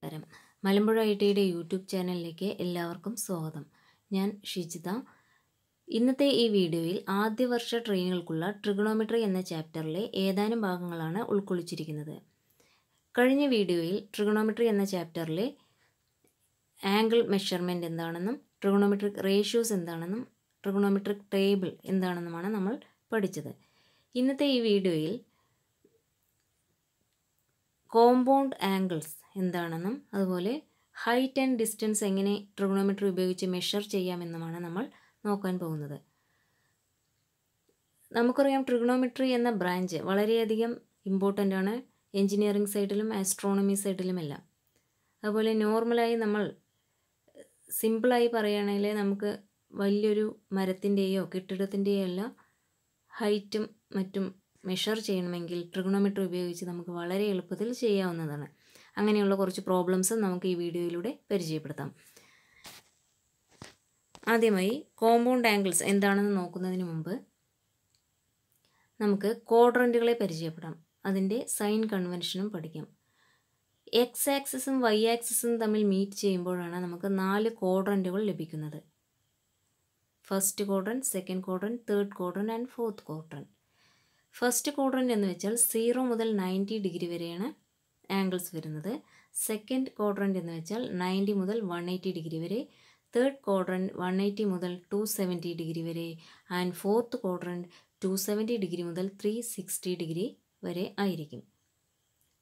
നമസ്കാരം. മലമ്പുഴ ഐടിയുടെ യൂട്യൂബ് ചാനലിലേക്ക് എല്ലാവർക്കും സ്വാഗതം. ഞാൻ ഷിജിത. ഇന്നത്തെ ഈ വീഡിയോയിൽ ആദ്യ വർഷ ട്രെയിനികൾക്കുള്ള ട്രിഗണോമെട്രി എന്ന ചാപ്റ്ററിലെ ഏതാനും ഭാഗങ്ങളാണ് ഉൾക്കൊള്ളിച്ചിരിക്കുന്നത്. കഴിഞ്ഞ വീഡിയോയിൽ ട്രിഗണോമെട്രി എന്ന ചാപ്റ്ററിലെ ആംഗിൾ മെഷർമെൻറ്റ് എന്താണെന്നും ട്രിഗണോമെട്രിക് റേഷ്യോസ് എന്താണെന്നും ട്രിഗണോമെട്രിക് ടേബിൾ എന്താണെന്നുമാണ് നമ്മൾ പഠിച്ചത്. ഇന്നത്തെ ഈ വീഡിയോയിൽ കോമ്പൗണ്ട് ആംഗിൾസ് എന്താണെന്നും അതുപോലെ ഹൈറ്റ് ആൻഡ് ഡിസ്റ്റൻസ് എങ്ങനെ ട്രിഗണോമെട്രി ഉപയോഗിച്ച് മെഷർ ചെയ്യാമെന്നുമാണ് നമ്മൾ നോക്കാൻ പോകുന്നത്. നമുക്കറിയാം, ട്രിഗണോമെട്രി എന്ന ബ്രാഞ്ച് വളരെയധികം ഇമ്പോർട്ടൻ്റ് ആണ് എൻജിനീയറിംഗ് സൈഡിലും ആസ്ട്രോണമി സൈഡിലുമെല്ലാം. അതുപോലെ നോർമലായി നമ്മൾ സിമ്പിളായി പറയുകയാണെങ്കിൽ നമുക്ക് വലിയൊരു മരത്തിൻ്റെയോ കെട്ടിടത്തിൻ്റെയോ എല്ലാം ഹൈറ്റും മറ്റും മെഷർ ചെയ്യണമെങ്കിൽ ട്രിഗണോമെട്രി ഉപയോഗിച്ച് നമുക്ക് വളരെ എളുപ്പത്തിൽ ചെയ്യാവുന്നതാണ്. അങ്ങനെയുള്ള കുറച്ച് പ്രോബ്ലംസ് നമുക്ക് ഈ വീഡിയോയിലൂടെ പരിചയപ്പെടുത്താം. ആദ്യമായി കോമ്പൗണ്ട് ആംഗിൾസ് എന്താണെന്ന് നോക്കുന്നതിന് മുമ്പ് നമുക്ക് ക്വാഡ്രൻറ്റുകളെ പരിചയപ്പെടാം. അതിൻ്റെ സൈൻ കൺവെൻഷനും പഠിക്കാം. എക്സ് ആക്സിസും വൈ ആക്സിസും തമ്മിൽ മീറ്റ് ചെയ്യുമ്പോഴാണ് നമുക്ക് 4 ക്വാഡ്രൻറ്റുകൾ ലഭിക്കുന്നത്. First quadrant, second quadrant, third quadrant and fourth quadrant. First quadrant എന്ന് വെച്ചാൽ 0 മുതൽ 90 ഡിഗ്രി വരെയാണ് ആംഗിൾസ് വരുന്നത്. സെക്കൻഡ് ക്വാഡ്രൻറ്റ് എന്ന് വെച്ചാൽ 90 മുതൽ 180 ഡിഗ്രി വരെ. തേർഡ് ക്വാഡ്രൻറ്റ് 180 മുതൽ 270 ഡിഗ്രി വരെ. ആൻഡ് ഫോർത്ത് ക്വാഡ്രൻറ്റ് 270 ഡിഗ്രി മുതൽ 360 ഡിഗ്രി വരെ ആയിരിക്കും.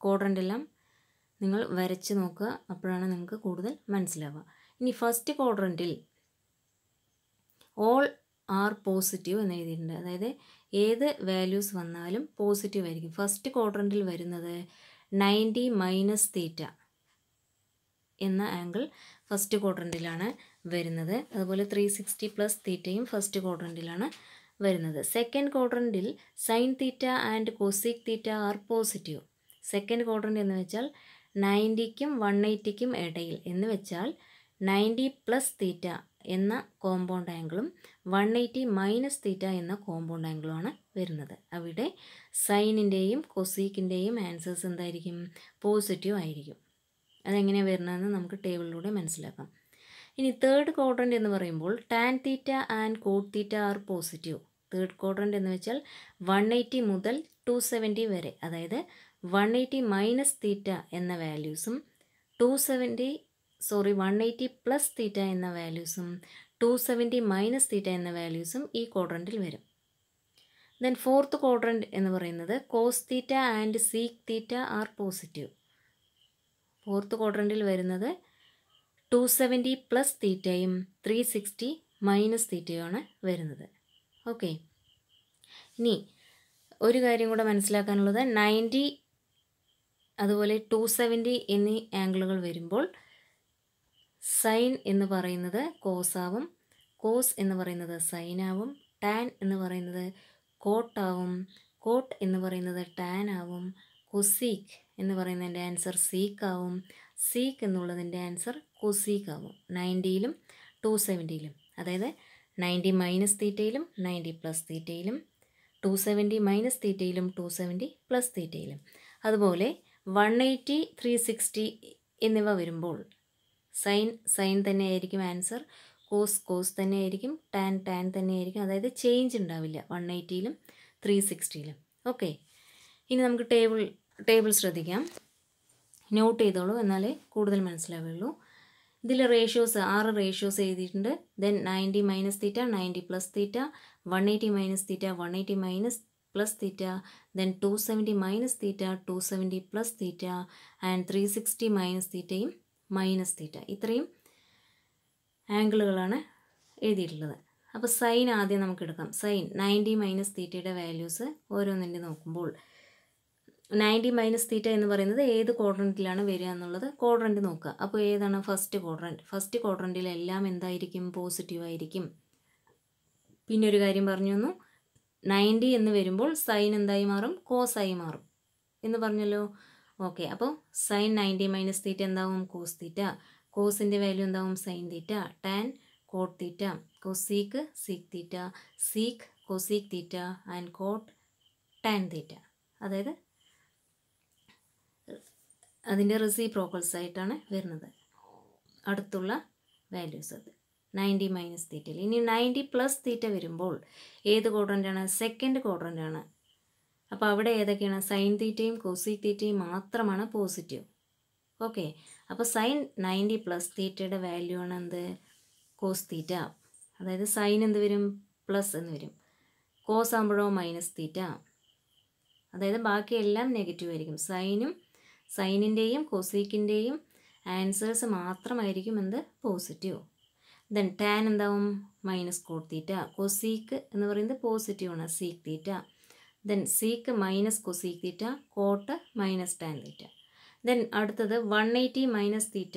ക്വാഡ്രൻ്റ് എല്ലാം നിങ്ങൾ വരച്ച് നോക്കുക, അപ്പോഴാണ് നിങ്ങൾക്ക് കൂടുതൽ മനസ്സിലാവുക. ഇനി ഫസ്റ്റ് ക്വാഡ്രൻറ്റിൽ ഓൾ ആർ പോസിറ്റീവ് എന്ന് എഴുതിയിട്ടുണ്ട്. അതായത് ഏത് വാല്യൂസ് വന്നാലും പോസിറ്റീവ് ആയിരിക്കും. ഫസ്റ്റ് ക്വാഡ്രൻറ്റിൽ വരുന്നത് 90 മൈനസ് തീറ്റ എന്ന ആംഗിൾ ഫസ്റ്റ് ക്വാഡ്രൻറ്റിലാണ് വരുന്നത്. അതുപോലെ 360 പ്ലസ് തീറ്റയും ഫസ്റ്റ് ക്വാഡ്രൻറ്റിലാണ് വരുന്നത്. സെക്കൻഡ് ക്വാഡ്രൻറ്റിൽ sine theta and cosec theta are positive. Second quadrant എന്ന് വെച്ചാൽ 90ക്കും 180ക്കും ഇടയിൽ എന്ന് വെച്ചാൽ 90 പ്ലസ് തീറ്റ എന്ന കോമ്പൗണ്ട് ആംഗിളും 180 മൈനസ് തീറ്റ എന്ന കോമ്പൗണ്ട് ആംഗിളുമാണ് വരുന്നത്. അവിടെ സൈനിൻ്റെയും കൊസീക്കിൻ്റെയും ആൻസേഴ്സ് എന്തായിരിക്കും? പോസിറ്റീവ് ആയിരിക്കും. അതെങ്ങനെയാണ് വരുന്നതെന്ന് നമുക്ക് ടേബിളിലൂടെ മനസ്സിലാക്കാം. ഇനി തേർഡ് ക്വാഡ്രൻറ്റ് എന്ന് പറയുമ്പോൾ tan theta and cot theta are positive. Third quadrant എന്ന് വെച്ചാൽ 180 മുതൽ 270 വരെ, അതായത് 180 മൈനസ് തീറ്റ എന്ന വാല്യൂസും 180 പ്ലസ് തീറ്റ എന്ന വാല്യൂസും 270 മൈനസ് തീറ്റ എന്ന വാല്യൂസും ഈ ക്വാഡ്രൻറ്റിൽ വരും. ദെൻ ഫോർത്ത് ക്വാഡ്രൻറ്റ് എന്ന് പറയുന്നത് cos theta and sec theta are positive. Fourth ക്വാഡ്രൻറ്റിൽ വരുന്നത് 270 പ്ലസ് തീറ്റയും 360 മൈനസ് തീറ്റയുമാണ് വരുന്നത്. ഓക്കെ. ഇനി ഒരു കാര്യം കൂടെ മനസ്സിലാക്കാനുള്ളത്, 90 അതുപോലെ 270 എന്നീ ആംഗിളുകൾ വരുമ്പോൾ സൈൻ എന്ന് പറയുന്നത് കോസാവും, കോസ് എന്ന് പറയുന്നത് സൈനാവും, ടാൻ എന്ന് പറയുന്നത് കോട്ടാവും, കോട്ട് എന്ന് പറയുന്നത് ടാൻ ആവും, കൊസീക്ക് എന്ന് പറയുന്നതിൻ്റെ ആൻസർ സീക്കാവും, സീക്ക് എന്നുള്ളതിൻ്റെ ആൻസർ കൊസീക്കാവും. 90യിലും 270യിലും, അതായത് 90 മൈനസ് തീറ്റയിലും 90 പ്ലസ് തീറ്റയിലും 270 മൈനസ് തീറ്റയിലും 270 പ്ലസ് തീറ്റയിലും. അതുപോലെ 180 360 എന്നിവ വരുമ്പോൾ സൈൻ തന്നെയായിരിക്കും ആൻസർ, കോസ് തന്നെയായിരിക്കും, ടാൻ തന്നെയായിരിക്കും. അതായത് ചേഞ്ച് ഉണ്ടാവില്ല 180യിലും 360യിലും. ഓക്കെ. ഇനി നമുക്ക് ടേബിൾ ശ്രദ്ധിക്കാം. നോട്ട് ചെയ്തോളൂ, എന്നാലേ കൂടുതൽ മനസ്സിലാവുള്ളൂ. ഇതിൽ റേഷ്യോസ് 6 റേഷ്യോസ് എഴുതിയിട്ടുണ്ട്. Then 90 minus theta, 90 plus theta, 180 minus theta, 180 minus plus theta, then 270 minus theta, 270 plus theta, and 360 minus തീറ്റയും മൈനസ് തീറ്റ. ഇത്രയും ആംഗിളുകളാണ് എഴുതിയിട്ടുള്ളത്. അപ്പോൾ സൈൻ ആദ്യം നമുക്ക് എടുക്കാം. സൈൻ 90 മൈനസ് തീറ്റയുടെ വാല്യൂസ് ഓരോന്നിൻ്റെ നോക്കുമ്പോൾ 90 മൈനസ് തീറ്റ എന്ന് പറയുന്നത് ഏത് ക്വാഡ്രൻറ്റിലാണ് വരിക എന്നുള്ളത് ക്വാഡ്രൻറ്റ് നോക്കുക. അപ്പോൾ ഏതാണ്? First quadrant. ഫസ്റ്റ് ക്വാഡ്രൻറ്റിലെല്ലാം എന്തായിരിക്കും? പോസിറ്റീവ് ആയിരിക്കും. പിന്നെ ഒരു കാര്യം പറഞ്ഞു തന്നു, 90 എന്ന് വരുമ്പോൾ സൈൻ എന്തായി മാറും? കോസായി മാറും എന്ന് പറഞ്ഞല്ലോ. ഓക്കെ. അപ്പോൾ സൈൻ 90 മൈനസ് തീറ്റ എന്താവും? Cos theta. കോസിൻ്റെ വാല്യൂ എന്താവും? Sine theta. Tan cot theta. Cosec sec theta. Sec cosec theta and cot tan theta. അതായത് അതിൻ്റെ റെസിപ്രോക്കൽസ് ആയിട്ടാണ് വരുന്നത് അടുത്തുള്ള വാല്യൂസ്. അത് 90 മൈനസ് തീറ്റയിൽ. ഇനി 90 പ്ലസ് തീറ്റ വരുമ്പോൾ ഏത് ക്വാഡ്രൻ്റാണ്? സെക്കൻഡ് ക്വാഡ്രൻ്റാണ്. അപ്പോൾ അവിടെ ഏതൊക്കെയാണ്? സൈൻ തീറ്റയും കോസീക് തീറ്റയും മാത്രമാണ് പോസിറ്റീവ്. ഓക്കെ, അപ്പോൾ സൈൻ 90 പ്ലസ് തീറ്റയുടെ വാല്യൂ ആണ് എന്ത്? Cos theta. അതായത് സൈൻ എന്ത് വരും? പ്ലസ് എന്ന് വരും. കോസ് ആകുമ്പോഴോ മൈനസ് തീറ്റ. അതായത് ബാക്കിയെല്ലാം നെഗറ്റീവ് ആയിരിക്കും. സൈനിൻ്റെയും കോസീക്കിൻ്റെയും ആൻസേഴ്സ് മാത്രമായിരിക്കും എന്ത്? പോസിറ്റീവ്. ദെൻ ടാൻ എന്താവും? Minus cot theta. കൊസീക്ക് എന്ന് പറയുന്നത് പോസിറ്റീവ് ആണ്, sec theta. Then sec minus cosec theta, cot minus tan theta. Then അടുത്തത് 180 മൈനസ് തീറ്റ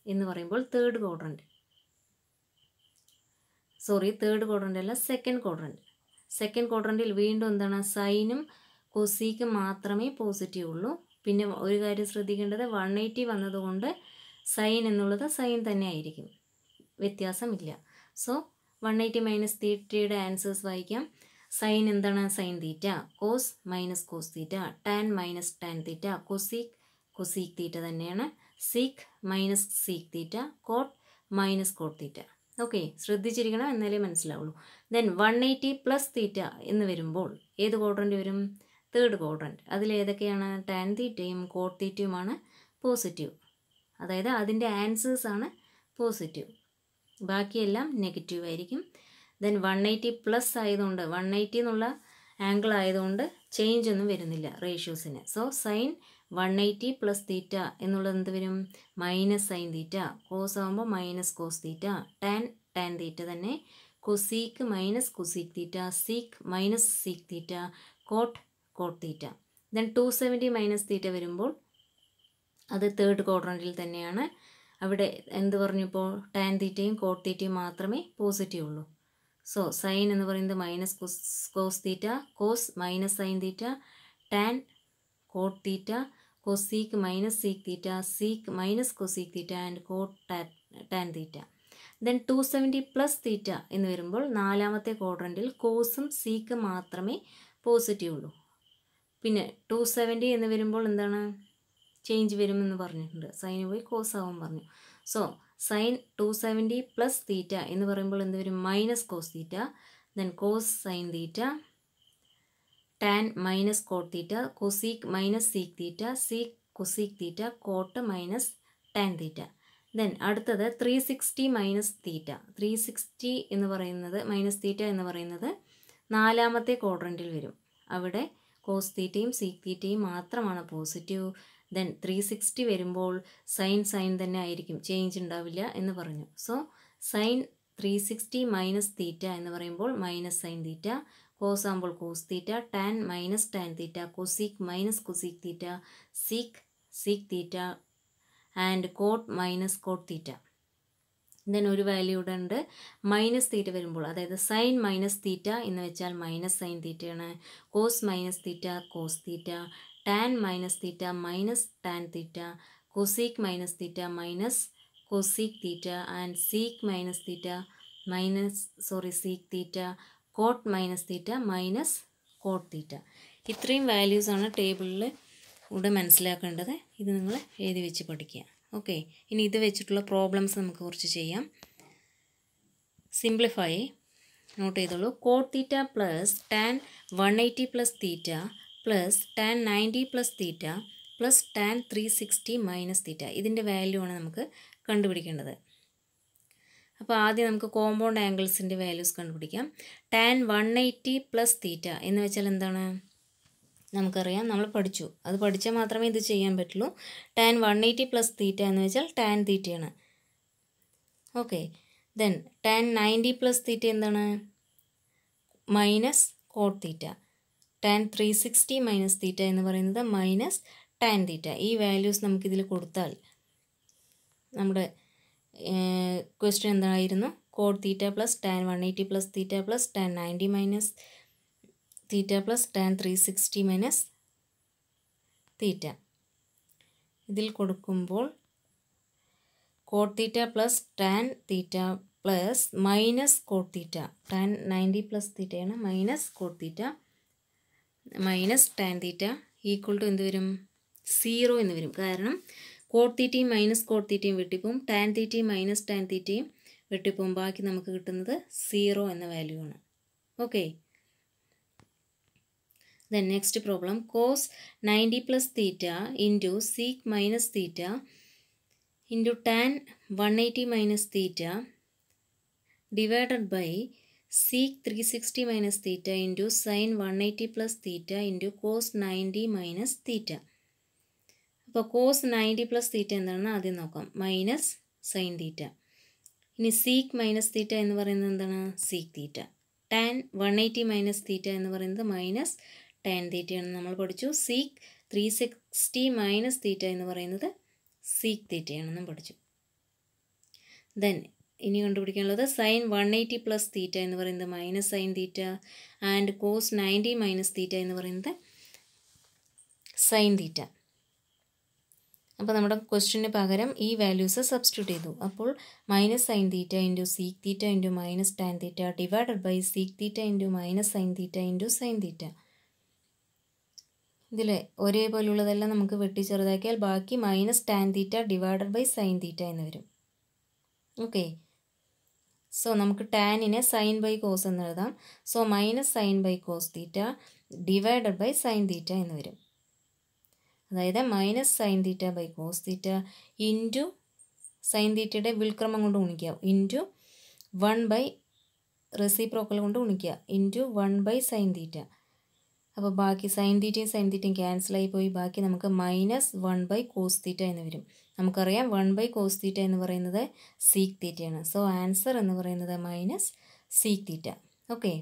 എന്ന് പറയുമ്പോൾ തേർഡ് ക്വാഡ്രൻറ്റ് അല്ല, സെക്കൻഡ് ക്വാഡ്രൻറ്റ്. സെക്കൻഡ് ക്വാഡ്രൻറ്റിൽ വീണ്ടും എന്താണ്? സൈനും കൊസീക്കും മാത്രമേ പോസിറ്റീവ് ഉള്ളൂ. പിന്നെ ഒരു കാര്യം ശ്രദ്ധിക്കേണ്ടത്, 180 വന്നതുകൊണ്ട് സൈൻ എന്നുള്ളത് സൈൻ തന്നെ ആയിരിക്കും, വ്യത്യാസമില്ല. സോ 180 മൈനസ് തീറ്റയുടെ ആൻസേഴ്സ് വായിക്കാം. സൈൻ എന്താണ്? Sine theta. Cos minus cos theta. Tan minus tan theta. Cosec theta തന്നെയാണ്. Sec minus sec theta. Cot minus cot theta. Okay, ശ്രദ്ധിച്ചിരിക്കണം, എന്നാലേ മനസ്സിലാവുള്ളൂ. ദെൻ 180 പ്ലസ് തീറ്റ എന്ന് വരുമ്പോൾ ഏത് ക്വാഡ്രൻറ്റ് വരും? Third quadrant. അതിലേതൊക്കെയാണ്? ടാൻ തീറ്റയും കോട്ട് തീറ്റയുമാണ് പോസിറ്റീവ്. അതായത് അതിൻ്റെ ആൻസേഴ്സാണ് പോസിറ്റീവ്, ബാക്കിയെല്ലാം നെഗറ്റീവ് ആയിരിക്കും. ദെൻ 180 പ്ലസ് ആയതുകൊണ്ട്, 180 എന്നുള്ള ആംഗിൾ ആയതുകൊണ്ട് ചേഞ്ച് ഒന്നും വരുന്നില്ല റേഷ്യോസിന്. സോ സൈൻ 180 പ്ലസ് തീറ്റ എന്നുള്ളത് എന്ത് വരും? Minus sine theta. കോസ് ആകുമ്പോൾ minus cos theta. Tan theta തന്നെ. Cosec minus cosec theta. Sec minus sec theta. Cot theta. Then 270 minus theta വരുമ്പോൾ അത് തേർഡ് ക്വാഡ്രൻറ്റിൽ തന്നെയാണ്. അവിടെ എന്ത് പറഞ്ഞു? ഇപ്പോൾ ടാൻ തീറ്റയും കോട്ട് തീറ്റയും മാത്രമേ പോസിറ്റീവ് ഉള്ളൂ. സോ സൈൻ എന്ന് പറയുന്നത് minus cos theta, cos minus sine theta, tan cot theta, cosec minus sec theta, sec minus cosec theta and cot tan theta. Then 270 plus theta എന്ന് വരുമ്പോൾ നാലാമത്തെ ക്വാഡ്രൻറ്റിൽ കോസും സീക്കും മാത്രമേ പോസിറ്റീവ് ഉള്ളൂ. പിന്നെ 270 എന്ന് വരുമ്പോൾ എന്താണ്? ചേഞ്ച് വരുമെന്ന് പറഞ്ഞിട്ടുണ്ട്. സൈന് പോയി കോസ് ആവും പറഞ്ഞു. സോ സൈൻ 270 പ്ലസ് തീറ്റ എന്ന് പറയുമ്പോൾ എന്ത് വരും? Minus cos theta. Then cos sine theta, tan minus cot theta, cosec minus sec theta, sec cosec theta, cot minus tan theta. Then അടുത്തത് 360 മൈനസ് തീറ്റ. 360 എന്ന് പറയുന്നത് മൈനസ് തീറ്റ എന്ന് പറയുന്നത് നാലാമത്തെ ക്വാഡ്രൻറ്റിൽ വരും. അവിടെ കോസ് തീറ്റയും സീക്ക് തീറ്റയും മാത്രമാണ് പോസിറ്റീവ്. ദെൻ 360 വരുമ്പോൾ സൈൻ തന്നെ ആയിരിക്കും, ചേഞ്ച് ഉണ്ടാവില്ല എന്ന് പറഞ്ഞു. സോ സൈൻ 360 മൈനസ് തീറ്റ എന്ന് പറയുമ്പോൾ മൈനസ് സൈൻ തീറ്റ, കോസ് ആകുമ്പോൾ cos theta, tan minus tan theta, cosec minus cosec theta, sec theta and cot minus cot theta. Then ഒരു വാല്യൂ ഇവിടെ ഉണ്ട്. മൈനസ് തീറ്റ വരുമ്പോൾ, അതായത് സൈൻ മൈനസ് തീറ്റ എന്ന് വെച്ചാൽ മൈനസ് സൈൻ തീറ്റയാണ്. Cos minus theta cos theta, tan minus theta minus tan theta, cosec minus theta minus cosec theta and sec theta, cot minus theta minus cot theta. ഇത്രയും വാല്യൂസാണ് ടേബിളിൽ ഇവിടെ മനസ്സിലാക്കേണ്ടത്. ഇത് നിങ്ങൾ എഴുതി വെച്ച് പഠിക്കുക. ഓക്കെ, ഇനി ഇത് വെച്ചിട്ടുള്ള പ്രോബ്ലംസ് നമുക്ക് കുറച്ച് ചെയ്യാം. സിംപ്ലിഫൈ നോട്ട് ചെയ്തോളൂ. Coat theta plus tan 180 plus theta plus tan 90 plus theta plus tan 360 minus തീറ്റ. ഇതിൻ്റെ വാല്യൂ ആണ് നമുക്ക് കണ്ടുപിടിക്കേണ്ടത്. അപ്പോൾ ആദ്യം നമുക്ക് കോമ്പൗണ്ട് ആംഗിൾസിൻ്റെ വാല്യൂസ് കണ്ടുപിടിക്കാം. ടാൻ 180 പ്ലസ് തീറ്റ എന്ന് വെച്ചാൽ എന്താണ്? നമുക്കറിയാം, നമ്മൾ പഠിച്ചു. അത് പഠിച്ചാൽ മാത്രമേ ഇത് ചെയ്യാൻ പറ്റുള്ളൂ. ടാൻ 180 പ്ലസ് തീറ്റ എന്ന് വെച്ചാൽ ടാൻ തീറ്റയാണ്. Okay, then tan 90 plus theta എന്താണ്? Minus cot theta. Tan 360 minus theta എന്ന് പറയുന്നത് മൈനസ് ടാൻ തീറ്റ. ഈ വാല്യൂസ് നമുക്കിതിൽ കൊടുത്താൽ നമ്മുടെ ക്വസ്റ്റ്യൻ എന്തായിരുന്നു? Cot theta plus tan 180 plus theta plus tan 90 minus theta plus tan 360 minus theta. ഇതിൽ കൊടുക്കുമ്പോൾ cot theta plus tan theta plus minus cot theta. Tan 90 plus തീറ്റയാണ്, minus cot theta minus tan theta equal to എന്ത് വരും? 0 എന്ന് വരും. കാരണം coat തീറ്റയും minus coat തീറ്റയും വെട്ടിപ്പോവും, ടാൻ തീറ്റയും മൈനസ് ടാൻ തീറ്റയും വെട്ടിപ്പോവും. ബാക്കി നമുക്ക് കിട്ടുന്നത് 0 എന്ന വാല്യൂ ആണ്. Okay. Then next problem, cos 90 plus theta into sec minus theta into tan 180 minus theta divided by sec 360 minus theta into sin 180 plus theta into cos 90 minus theta. അപ്പോൾ cos 90 plus theta എന്താണെന്ന് ആദ്യം നോക്കാം. Minus sine തീറ്റ. ഇനി seek minus theta എന്ന് പറയുന്നത് എന്താണ്? Seek തീറ്റ. Tan 180 minus theta എന്ന് പറയുന്നത് മൈനസ് ടാൻ തീറ്റയാണെന്ന് നമ്മൾ പഠിച്ചു. സീക്ക് 360 മൈനസ് തീറ്റ എന്ന് പറയുന്നത് സീക്ക് തീറ്റയാണെന്നും പഠിച്ചു. ദെൻ ഇനി കണ്ടുപിടിക്കാനുള്ളത് സൈൻ 180 പ്ലസ് തീറ്റ എന്ന് പറയുന്നത് minus sine theta and cos 90 minus theta എന്ന് പറയുന്നത് സൈൻ തീറ്റ. അപ്പോൾ നമ്മുടെ ക്വസ്റ്റ്യന് പകരം ഈ വാല്യൂസ് സബ്സ്റ്റിറ്റ്യൂട്ട് ചെയ്തു. അപ്പോൾ minus sine theta into sec theta into minus tan theta divided by sec theta into minus sine theta into sine theta. ഇതിൽ ഒരേപോലുള്ളതെല്ലാം നമുക്ക് വെട്ടി ചെറുതാക്കിയാൽ ബാക്കി minus tan theta divided by sine theta എന്ന് വരും. ഓക്കെ. സോ നമുക്ക് ടാനിനെ സൈൻ ബൈ കോസ് എന്ന് എഴുതാം. So minus sine by cos theta divided by sine theta എന്ന് വരും. അതായത് minus sine theta by cos theta into sine തീറ്റയുടെ വിൽക്രമം കൊണ്ട് ഗുണിക്കുക ഇൻറ്റു 1 ബൈ റെസിപ്രോക്കൽ കൊണ്ട് ഗുണിക്കുക ഇൻറ്റു 1 ബൈ സൈൻ തീറ്റ. അപ്പോൾ ബാക്കി സൈൻ തീറ്റയും ക്യാൻസലായി പോയി. ബാക്കി നമുക്ക് മൈനസ് 1 ബൈ കോസ് തീറ്റ എന്ന് വരും. നമുക്കറിയാം 1 ബൈ കോസ് തീറ്റ എന്ന് പറയുന്നത് സീക്ക് തീറ്റയാണ്. സോ ആൻസർ എന്ന് പറയുന്നത് minus sec theta. Okay.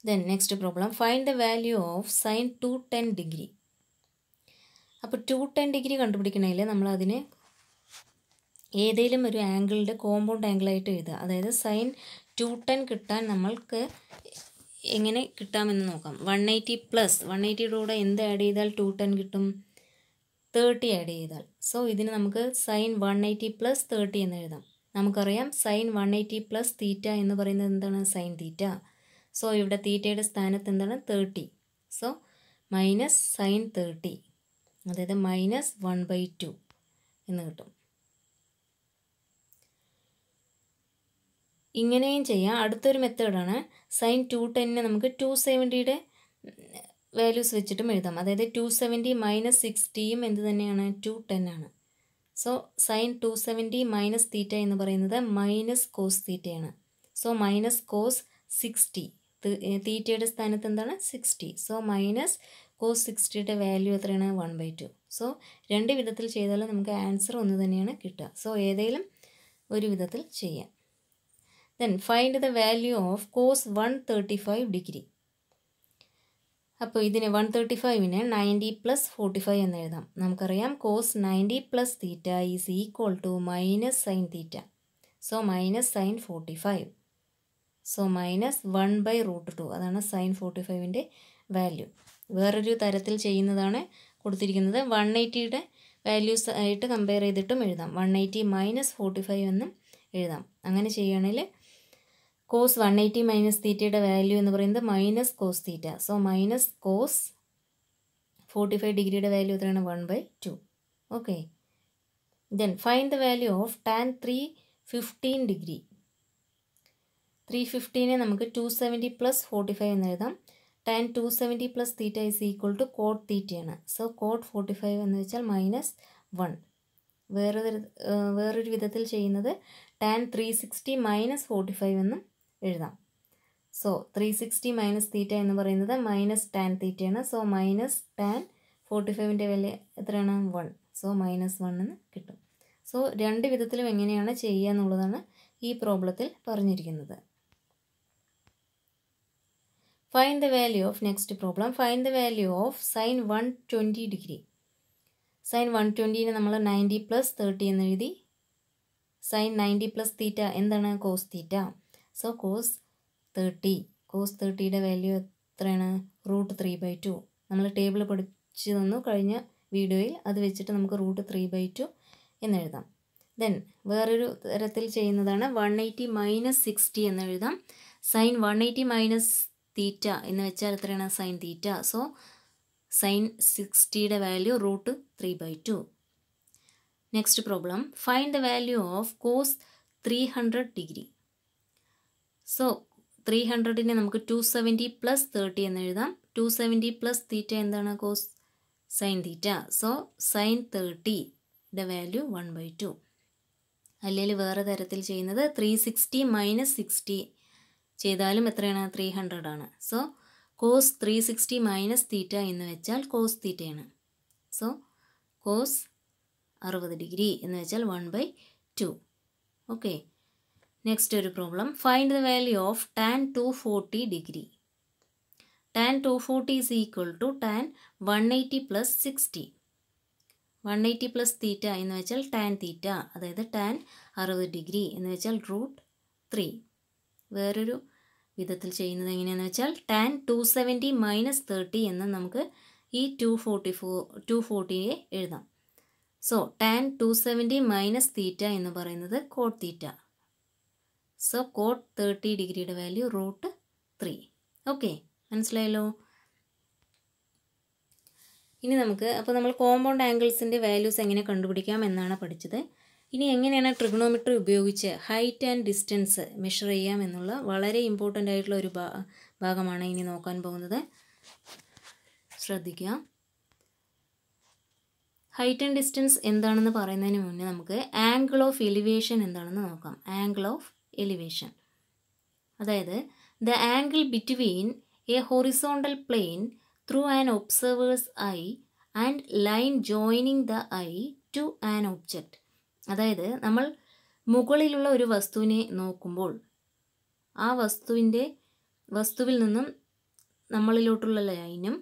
Then next problem, find the value of sine 210 degree. അപ്പോൾ 210 ഡിഗ്രി കണ്ടുപിടിക്കണമെങ്കിൽ നമ്മൾ അതിന് ഏതെങ്കിലും ഒരു ആംഗിളിൻ്റെ കോമ്പൗണ്ട് ആംഗിളായിട്ട് എഴുതുക. അതായത് സൈൻ 210 കിട്ടാൻ നമ്മൾക്ക് എങ്ങനെ കിട്ടാമെന്ന് നോക്കാം. 180 പ്ലസ് 180യുടെ കൂടെ എന്ത് ആഡ് ചെയ്താൽ 210 കിട്ടും? 30 ആഡ് ചെയ്താൽ. സോ ഇതിന് നമുക്ക് സൈൻ 180 പ്ലസ് 30 എന്ന് എഴുതാം. നമുക്കറിയാം സൈൻ 180 പ്ലസ് തീറ്റ എന്ന് പറയുന്നത് എന്താണ്? Sine theta. സോ ഇവിടെ തീറ്റയുടെ സ്ഥാനത്ത് എന്താണ്? 30. സോ മൈനസ് സൈൻ 30, അതായത് മൈനസ് 1/2 എന്ന് കിട്ടും. ഇങ്ങനെയും ചെയ്യാം. അടുത്തൊരു മെത്തേഡാണ് സൈൻ 210നെ നമുക്ക് 270യുടെ വാല്യൂസ് വെച്ചിട്ടും എഴുതാം. അതായത് 270 മൈനസ് 60യും എന്ത് തന്നെയാണ്? 210 ആണ്. സോ സൈൻ 270 മൈനസ് തീറ്റ എന്ന് പറയുന്നത് മൈനസ് കോസ് തീറ്റയാണ്. സോ മൈനസ് കോസ് 60, തീറ്റയുടെ സ്ഥാനത്ത് എന്താണ്? 60. സോ മൈനസ് കോസ് 60യുടെ വാല്യൂ എത്രയാണ്? 1/2. സോ രണ്ട് വിധത്തിൽ ചെയ്താലും നമുക്ക് ആൻസർ ഒന്ന് തന്നെയാണ് കിട്ടുക. സോ ഏതെങ്കിലും ഒരു വിധത്തിൽ ചെയ്യാം. Then find the value of cos 135 degree. അപ്പോൾ ഇതിനെ 135നെ 90 പ്ലസ് 45 എന്ന് എഴുതാം. നമുക്കറിയാം cos 90 plus theta is equal to minus sine theta. So minus sine 45. So minus 1/√2, അതാണ് സൈൻ 45ൻ്റെ വാല്യൂ. വേറൊരു തരത്തിൽ ചെയ്യുന്നതാണ് കൊടുത്തിരിക്കുന്നത്. 180യുടെ വാല്യൂസ് ആയിട്ട് കമ്പയർ ചെയ്തിട്ടും എഴുതാം. 180 മൈനസ് 45 എന്നും എഴുതാം. അങ്ങനെ ചെയ്യുകയാണെങ്കിൽ കോസ് 180 മൈനസ് തീറ്റയുടെ വാല്യൂ എന്ന് പറയുന്നത് minus cos theta. So minus cos 45 ഡിഗ്രിയുടെ വാല്യൂ എത്രയാണ്? 1/2. Okay. Then find the value of tan 315 degree. 315നെ നമുക്ക് 270 പ്ലസ് 45 എന്ന് എഴുതാം. Tan 270 plus theta is equal to cot തീറ്റയാണ്. സോ കോട്ട് 45 എന്ന് വെച്ചാൽ മൈനസ് 1. വേറൊരു വിധത്തിൽ ചെയ്യുന്നത് ടാൻ 360 മൈനസ് 45 എന്നും എഴുതാം. സോ 360 മൈനസ് തീറ്റ എന്ന് പറയുന്നത് മൈനസ് ടാൻ തീറ്റയാണ്. സോ മൈനസ് ടാൻ 45ൻ്റെ വാല്യൂ എത്രയാണ്? 1. സോ മൈനസ് 1 എന്ന് കിട്ടും. സോ രണ്ട് വിധത്തിലും എങ്ങനെയാണ് ചെയ്യുക എന്നുള്ളതാണ് ഈ പ്രോബ്ലത്തിൽ പറഞ്ഞിരിക്കുന്നത്. Find the value of next problem. Find the value of sin 120 degree. Sin 120നെ നമ്മൾ 90 പ്ലസ് 30 എന്ന് എഴുതി. സൈൻ 90 പ്ലസ് തീറ്റ എന്താണ്? Cos theta. So cos 30. Cos 30യുടെ വാല്യൂ എത്രയാണ്? √3/2. നമ്മൾ ടേബിൾ പഠിച്ചു തന്നു കഴിഞ്ഞ വീഡിയോയിൽ. അത് വെച്ചിട്ട് നമുക്ക് √3/2 എന്ന് എഴുതാം. ദെൻ വേറൊരു തരത്തിൽ ചെയ്യുന്നതാണ് 180 മൈനസ് 60 എന്ന് എഴുതാം. സൈൻ 180 മൈനസ് തീറ്റ എന്ന് വെച്ചാൽ എത്രയാണ്? Sine theta. സോ സൈൻ 60യുടെ value √3/2. Next problem, find the value of cos 300 degree. So 300നെ നമുക്ക് 270 + 30 എന്ന് എഴുതാം. 270 + θ എന്താണ്? Cos sine theta. So sine 30യുടെ വാല്യൂ 1/2. അല്ലെങ്കിൽ വേറെ തരത്തിൽ ചെയ്യുന്നത് 360 - 60 ചെയ്താലും എത്രയാണ്? 300 ആണ്. സോ കോസ് 360 - θ എന്ന് വെച്ചാൽ കോസ് തീറ്റയാണ്. സോ കോസ് 60 ഡിഗ്രി എന്ന് വെച്ചാൽ 1/2. ഓക്കെ. നെക്സ്റ്റ് ഒരു problem, find the value of tan 240 degree. Tan 240 is equal to tan 180 + 60. 180 + θ എന്ന് വെച്ചാൽ ടാൻ തീറ്റ, അതായത് ടാൻ 60 ഡിഗ്രി എന്ന് വെച്ചാൽ √3. വേറൊരു വിധത്തിൽ ചെയ്യുന്നത് എങ്ങനെയാണെന്ന് വെച്ചാൽ ടാൻ 270 - 30 എന്ന് നമുക്ക് ഈ 240യെ എഴുതാം. സോ ടാൻ 270 - θ എന്ന് പറയുന്നത് കോട്ട് തീറ്റ. സോ കോട്ട് 30 ഡിഗ്രിയുടെ വാല്യൂ √3. ഓക്കെ, മനസ്സിലായല്ലോ. ഇനി നമുക്ക് നമ്മൾ കോമ്പൗണ്ട് ആംഗിൾസിൻ്റെ വാല്യൂസ് എങ്ങനെ കണ്ടുപിടിക്കാം എന്നാണ് പഠിച്ചത്. ഇനി എങ്ങനെയാണ് ട്രിഗണോമെട്രി ഉപയോഗിച്ച് ഹൈറ്റ് ആൻഡ് ഡിസ്റ്റൻസ് മെഷർ ചെയ്യാം എന്നുള്ള വളരെ ഇമ്പോർട്ടൻ്റ് ആയിട്ടുള്ള ഒരു ഭാഗമാണ് ഇനി നോക്കാൻ പോകുന്നത്. ശ്രദ്ധിക്കുക. ഹൈറ്റ് ആൻഡ് ഡിസ്റ്റൻസ് എന്താണെന്ന് പറയുന്നതിന് മുന്നേ നമുക്ക് ആംഗിൾ ഓഫ് എലിവേഷൻ എന്താണെന്ന് നോക്കാം. ആംഗിൾ ഓഫ് എലിവേഷൻ, അതായത് the angle between a horizontal plane through an observer's eye and line joining the eye to an object. അതായത് നമ്മൾ മുകളിലുള്ള ഒരു വസ്തുവിനെ നോക്കുമ്പോൾ ആ വസ്തുവിൽ നിന്നും നമ്മളിലോട്ടുള്ള ലൈനും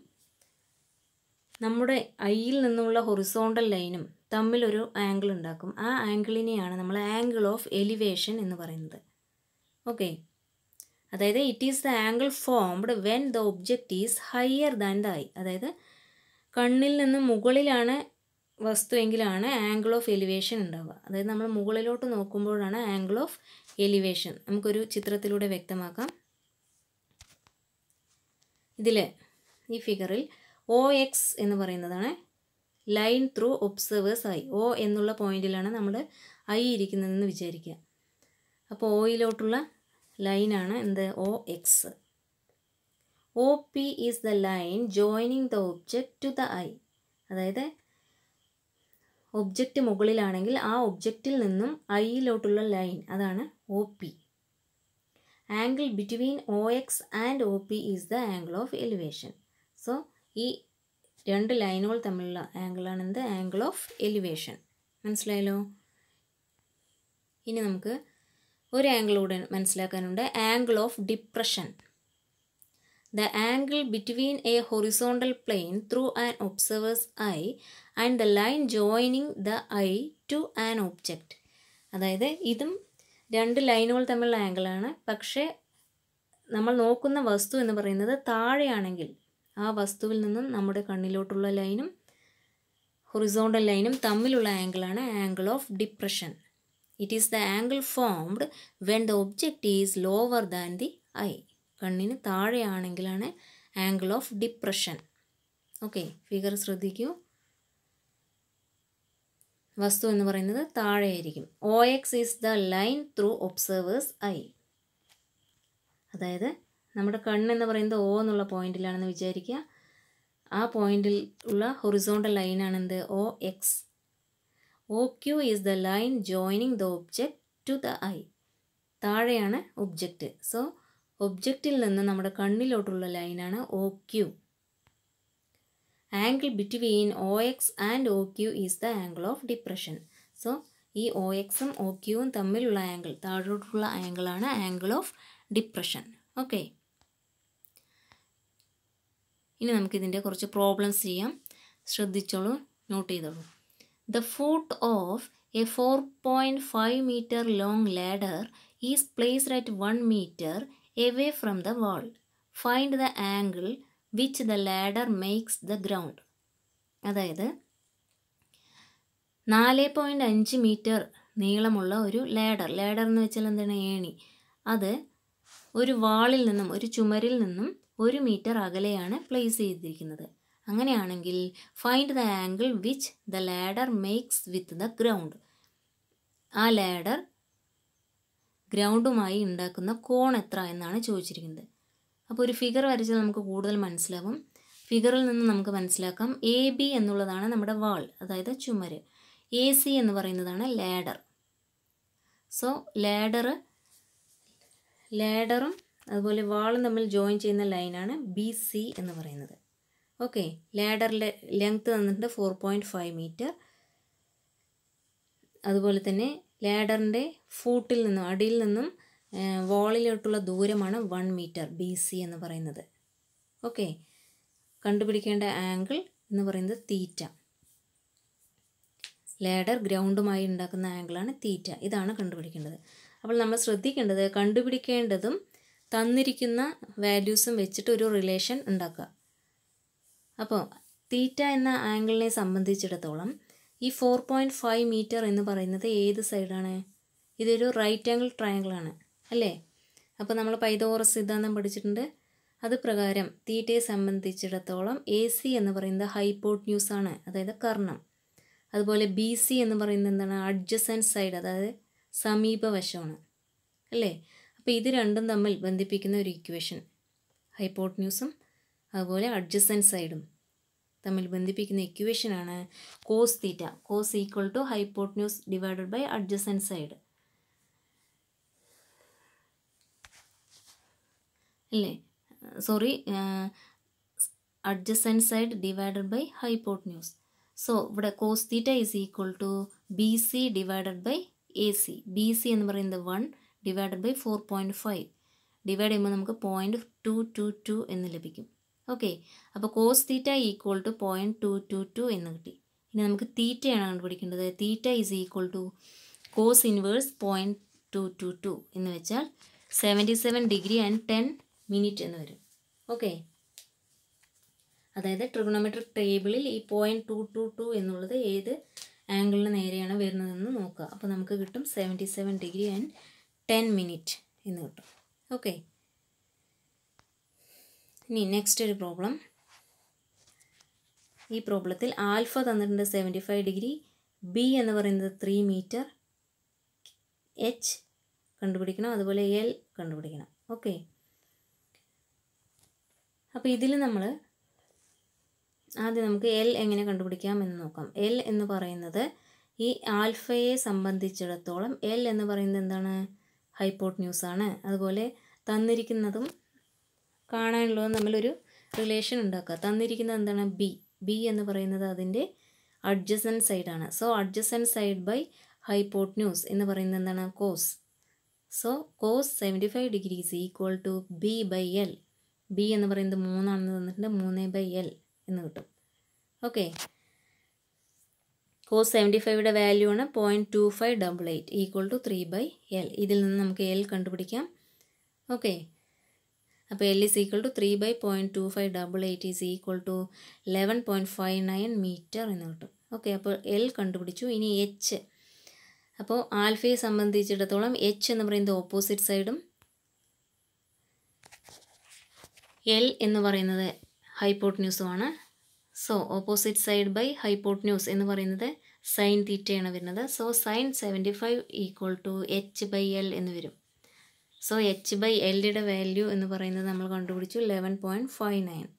നമ്മുടെ ഐയിൽ നിന്നുള്ള ഹൊറിസോണ്ടൽ ലൈനും തമ്മിലൊരു ആംഗിൾ ഉണ്ടാക്കും. ആ ആംഗിളിനെയാണ് നമ്മൾ ആംഗിൾ ഓഫ് എലിവേഷൻ എന്ന് പറയുന്നത്. ഓക്കെ, അതായത് it is the angle formed when the object is higher than the eye. അതായത് കണ്ണിൽ നിന്ന് മുകളിലാണ് വസ്തു എങ്കിലാണ് ആംഗിൾ ഓഫ് എലിവേഷൻ ഉണ്ടാവുക. അതായത് നമ്മൾ മുകളിലോട്ട് നോക്കുമ്പോഴാണ് ആംഗിൾ ഓഫ് എലിവേഷൻ. നമുക്കൊരു ചിത്രത്തിലൂടെ വ്യക്തമാക്കാം. ഇതിൽ ഈ ഫിഗറിൽ OX എന്ന് പറയുന്നതാണ് line through observer's I. O എന്നുള്ള പോയിന്റിലാണ് നമ്മൾ ഐ ഇരിക്കുന്നതെന്ന് വിചാരിക്കുക. അപ്പോൾ ഓയിലോട്ടുള്ള ലൈനാണ് എന്ത്? OX. OP is the line joining the object to the eye. അതായത് ഒബ്ജക്റ്റ് മുകളിലാണെങ്കിൽ ആ ഒബ്ജക്റ്റിൽ നിന്നും ഐയിലോട്ടുള്ള ലൈൻ, അതാണ് OP. Angle between OX and OP is the angle of elevation. So ഈ രണ്ട് ലൈനുകൾ തമ്മിലുള്ള ആംഗിളാണ് എന്ത്? Angle of elevation. മനസ്സിലായല്ലോ. ഇനി നമുക്ക് ഒരു ആംഗിളൂടെ മനസ്സിലാക്കാനുണ്ട്, angle of depression. The angle between a horizontal plane through an observer's eye and the line joining the eye to an object. അതായത് ഇതും രണ്ട് ലൈനുകൾ തമ്മിലുള്ള ആംഗിളാണ്. പക്ഷേ നമ്മൾ നോക്കുന്ന വസ്തു എന്ന് പറയുന്നത് താഴെയാണെങ്കിൽ ആ വസ്തുവിൽ നിന്നും നമ്മുടെ കണ്ണിലോട്ടുള്ള ലൈനും ഹൊറിസോണ്ടൽ ലൈനും തമ്മിലുള്ള ആംഗിളാണ് angle of depression. It is the angle formed when the object is lower than the eye. കണ്ണിന് താഴെയാണെങ്കിലാണ് angle of depression. Okay, figure ശ്രദ്ധിക്കൂ. വസ്തു എന്ന് പറയുന്നത് താഴെയായിരിക്കും. OX is the line through observer's eye. അതായത് നമ്മുടെ കണ്ണെന്ന് പറയുന്നത് O എന്നുള്ള പോയിന്റിലാണെന്ന് വിചാരിക്കുക. ആ പോയിന്റിൽ ഉള്ള ഹൊറിസോണ്ടൽ ലൈനാണ് എന്ത്? OX. OQ is the line joining the object to the eye. താഴെയാണ് ഒബ്ജക്റ്റ്. സോ ഒബ്ജക്റ്റിൽ നിന്ന് നമ്മുടെ കണ്ണിലോട്ടുള്ള ലൈനാണ് OQ. Angle between OX and OQ is the angle of depression. So ഈ OXും OQവും തമ്മിലുള്ള ആംഗിൾ, താഴോട്ടുള്ള ആംഗിളാണ് ആംഗിൾ ഓഫ് ഡിപ്രഷൻ. ഓക്കെ, ഇനി നമുക്കിതിൻ്റെ കുറച്ച് പ്രോബ്ലംസ് ചെയ്യാം. ശ്രദ്ധിച്ചോളൂ, നോട്ട് ചെയ്തോളൂ. The foot of a 4.5 meter long ladder is placed at 1 meter away from the wall. Find the angle which the ladder makes the ground. അതായത് 4.5 metre നീളമുള്ള ഒരു ladder എന്ന് വെച്ചാൽ എന്താണ്? ഏണി. അത് ഒരു വാളിൽ നിന്നും, ഒരു ചുമരിൽ നിന്നും 1 മീറ്റർ അകലെയാണ് പ്ലേസ് ചെയ്തിരിക്കുന്നത്. അങ്ങനെയാണെങ്കിൽ find the angle which the ladder makes with the ground. ആ ലാഡർ ഗ്രൗണ്ടുമായി ഉണ്ടാക്കുന്ന കോൺ എത്ര എന്നാണ് ചോദിച്ചിരിക്കുന്നത്. അപ്പോൾ ഒരു ഫിഗർ വരച്ചാൽ നമുക്ക് കൂടുതൽ മനസ്സിലാവും. ഫിഗറിൽ നിന്ന് നമുക്ക് മനസ്സിലാക്കാം എ ബി എന്നുള്ളതാണ് നമ്മുടെ വാൾ, അതായത് ചുമര്. എ സി എന്ന് പറയുന്നതാണ് ലാഡർ. സോ ലാഡറും അതുപോലെ വാളും തമ്മിൽ ജോയിൻ ചെയ്യുന്ന ലൈനാണ് ബി സി എന്ന് പറയുന്നത്. ഓക്കെ, ലാഡറിലെ ലെങ്ത് തന്നിട്ടുണ്ട് 4.5 മീറ്റർ. അതുപോലെ തന്നെ ലാഡറിൻ്റെ ഫൂട്ടിൽ നിന്നും അടിയിൽ നിന്നും വാളിലോട്ടുള്ള ദൂരമാണ് 1 മീറ്റർ ബി സി എന്ന് പറയുന്നത്. ഓക്കെ, കണ്ടുപിടിക്കേണ്ട ആംഗിൾ എന്ന് പറയുന്നത് തീറ്റ. ലാഡർ ഗ്രൗണ്ടുമായി ഉണ്ടാക്കുന്ന ആംഗിളാണ് തീറ്റ. ഇതാണ് കണ്ടുപിടിക്കേണ്ടത്. അപ്പോൾ നമ്മൾ ശ്രദ്ധിക്കേണ്ടത് കണ്ടുപിടിക്കേണ്ടതും തന്നിരിക്കുന്ന വാല്യൂസും വെച്ചിട്ട് ഒരു റിലേഷൻ ഉണ്ടാക്കുക. അപ്പോൾ തീറ്റ എന്ന ആംഗിളിനെ സംബന്ധിച്ചിടത്തോളം ഈ 4.5 മീറ്റർ എന്ന് പറയുന്നത് ഏത് സൈഡാണ്? ഇതൊരു റൈറ്റ് ആംഗിൾ ട്രയാങ്കിളാണ് അല്ലേ? അപ്പോൾ നമ്മൾ പൈതഗോറസ് സിദ്ധാന്തം പഠിച്ചിട്ടുണ്ട്. അത് പ്രകാരം തീറ്റയെ സംബന്ധിച്ചിടത്തോളം എ സി എന്ന് പറയുന്നത് ഹൈപ്പോട്ന്യൂസ് ആണ്, അതായത് കർണം. അതുപോലെ ബി സി എന്ന് പറയുന്നത് എന്താണ്? അഡ്ജസൻറ്റ് സൈഡ്, അതായത് സമീപവശമാണ് അല്ലേ? അപ്പോൾ ഇത് രണ്ടും തമ്മിൽ ബന്ധിപ്പിക്കുന്ന ഒരു ഇക്വേഷൻ, ഹൈപ്പോട്ന്യൂസും അതുപോലെ അഡ്ജസൻറ്റ് സൈഡും തമ്മിൽ ബന്ധിപ്പിക്കുന്ന ഇക്വേഷനാണ് cos theta. Cos equal to hypotenuse divided by adjacent side അല്ലേ? Sorry, adjacent side divided by hypotenuse. So ഇവിടെ cos theta is equal to B C divided by A C. B C എന്ന് പറയുന്നത് 1 divided by 4.5 divide ചെയ്യുമ്പോൾ നമുക്ക് 0.222 എന്ന് ലഭിക്കും. Okay, അപ്പോൾ cos theta equal to 0.222 എന്ന് കിട്ടി. ഇനി നമുക്ക് തീറ്റയാണ് കണ്ടുപിടിക്കേണ്ടത്. Theta is equal to cos inverse 0.222 എന്ന് വെച്ചാൽ 77 ഡിഗ്രി ആൻഡ് 10 മിനിറ്റ് എന്ന് വരും. ഓക്കെ, അതായത് ട്രിഗണോമെട്രിക് ടേബിളിൽ ഈ 0.222 എന്നുള്ളത് ഏത് ആംഗിളിന് നേരെയാണ് വരുന്നതെന്ന് നോക്കുക. അപ്പോൾ നമുക്ക് കിട്ടും 77 ഡിഗ്രി ആൻഡ് 10 മിനിറ്റ് എന്ന് കിട്ടും. ഓക്കെ, ഇനി നെക്സ്റ്റ് ഒരു പ്രോബ്ലം. ഈ പ്രോബ്ലത്തിൽ ആൽഫ തന്നിട്ടുണ്ട് 75 ഡിഗ്രി, ബി എന്ന് പറയുന്നത് 3 മീറ്റർ, എച്ച് കണ്ടുപിടിക്കണം, അതുപോലെ എൽ കണ്ടുപിടിക്കണം. ഓക്കെ, അപ്പോൾ ഇതിൽ നമ്മൾ ആദ്യം നമുക്ക് എൽ എങ്ങനെ കണ്ടുപിടിക്കാം എന്ന് നോക്കാം. എൽ എന്ന് പറയുന്നത് ഈ ആൽഫയെ സംബന്ധിച്ചിടത്തോളം എൽ എന്ന് പറയുന്നത് എന്താണ്? ഹൈപ്പോട്ന്യൂസ് ആണ്. അതുപോലെ തന്നിരിക്കുന്നതും കാണാനുള്ളതും തമ്മിലൊരു റിലേഷൻ ഉണ്ടാക്കുക. തന്നിരിക്കുന്നത് എന്താണ്? ബി. ബി എന്ന് പറയുന്നത് അതിൻ്റെ അഡ്ജസൻറ്റ് സൈഡാണ്. So adjacent side by hypotenuse എന്ന് പറയുന്നത് എന്താണ്? Cos. So cos 75 degree is equal to B by L. B എന്ന് പറയുന്നത് 3 ആണെന്ന് തന്നിട്ടുണ്ട്, 3/L എന്ന് കിട്ടും. ഓക്കെ, കോസ് 75യുടെ വാല്യൂ ആണ് 0.2588 ഈക്വൽ ടു 3/L. ഇതിൽ നിന്ന് നമുക്ക് എൽ കണ്ടുപിടിക്കാം. ഓക്കെ, അപ്പോൾ L is equal to 3/0.2588 is equal to 11.59 metre എന്ന് കിട്ടും. ഓക്കെ, അപ്പോൾ എൽ കണ്ടുപിടിച്ചു. ഇനി എച്ച്. അപ്പോൾ ആൽഫയെ സംബന്ധിച്ചിടത്തോളം എച്ച് എന്ന് പറയുന്നത് ഓപ്പോസിറ്റ് സൈഡും എൽ എന്ന് പറയുന്നത് ഹൈപ്പോട്ന്യൂസുമാണ്. So opposite side by hypotenuse എന്ന് പറയുന്നത് സൈൻ തീറ്റയാണ് വരുന്നത്. So sine 75 equal to h/L എന്ന് വരും. സോ h/Lയുടെ വാല്യൂ എന്ന് പറയുന്നത് നമ്മൾ കണ്ടുപിടിച്ചു 11.59.